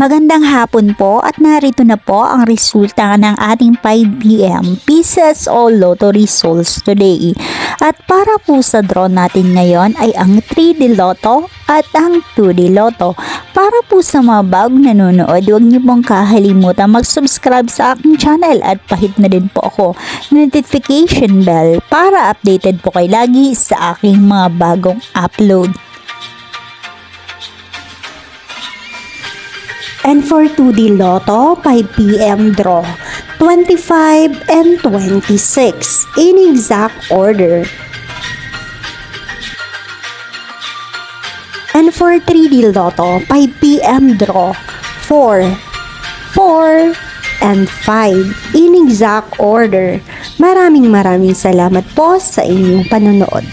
Magandang hapon po at narito na po ang resulta ng ating 5pm Pieces o Lotto results today. At para po sa draw natin ngayon ay ang 3D Lotto at ang 2D Lotto. Para po sa mga bagong nanonood, huwag niyo pong kakalimutan mag-subscribe sa aking channel at pahit na din po ako notification bell para updated po kayo lagi sa aking mga bagong upload. And for 2D Lotto, 5pm draw, 25 and 26 in exact order. And for 3D Lotto, 5pm draw, 4, 4, and 5 in exact order. Maraming salamat po sa inyong panonood.